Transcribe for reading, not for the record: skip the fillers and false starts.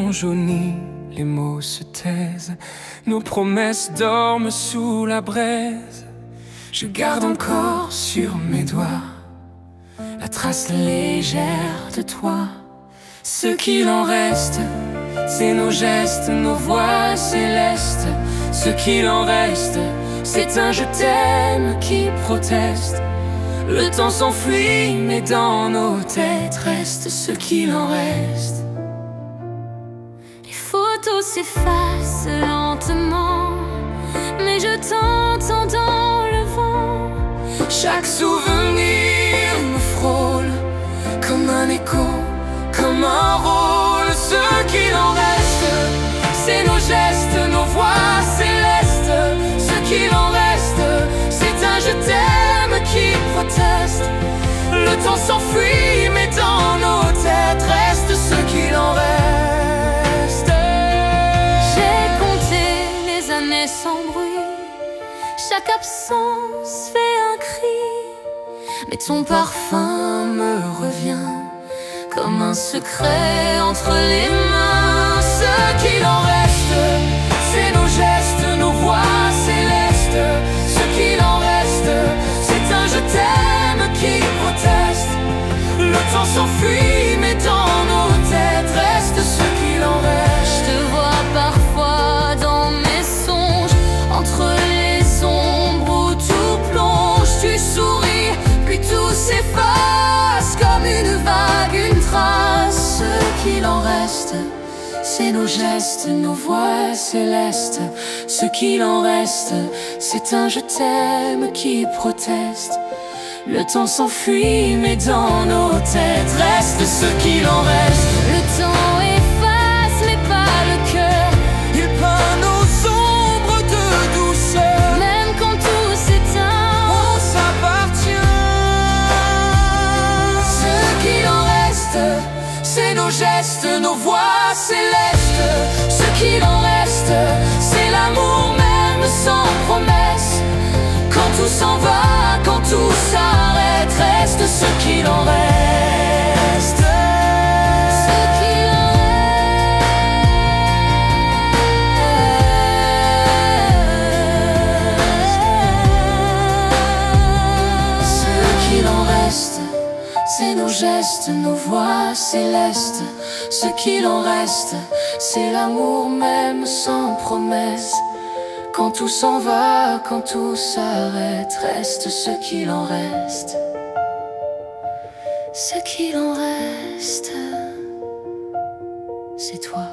ont jauni, les mots se taisent, nos promesses dorment sous la braise. Je garde encore sur mes doigts la trace légère de toi. Ce qu'il en reste, c'est nos gestes, nos voix célestes. Ce qu'il en reste, c'est un je t'aime qui proteste. Le temps s'enfuit, mais dans nos têtes reste ce qu'il en reste. Les photos s'effacent lentement, mais je t'entends dans le vent. Chaque souvenir me frôle comme un écho, comme un rôle. Ce qu'il en reste, c'est nos gestes, nos voix célestes. Ce qu'il en reste, c'est un je t'aime qui proteste. Le temps s'enfuit, mais dans nos têtes reste ce qu'il en reste. J'ai compté les années sans bruit, chaque absence fait un cri, mais ton parfum me revient comme un secret entre les mains. Ce qu'il en reste, c'est nos gestes, nos voix célestes. Ce qu'il en reste, c'est un je t'aime qui proteste. Le temps s'enfuit, mais dans nos têtes reste ce qu'il en reste. Je te vois parfois dans mes songes, entre les ombres où tout plonge. Tu souris, puis tout s'efface comme une vague, une trace. Ce qu'il en reste, c'est nos gestes, nos voix célestes. Ce qu'il en reste, c'est un je t'aime qui proteste. Le temps s'enfuit, mais dans nos têtes reste ce qu'il en reste. Le temps efface, mais pas le cœur. Il peint nos ombres de douceur. Même quand tout s'éteint, On s'appartient. Ce qu'il en reste, c'est nos gestes, nos voix célestes. Ce qu'il en reste, c'est l'amour même sans promesse. Quand tout s'en va, quand tout s'arrête, reste ce qu'il en reste. ce qu'il en reste. Ce qu'il en reste, c'est nos gestes, nos voix célestes. Ce qu'il en reste, c'est l'amour même sans promesse. Quand tout s'en va, quand tout s'arrête, reste ce qu'il en reste. Ce qu'il en reste, c'est toi.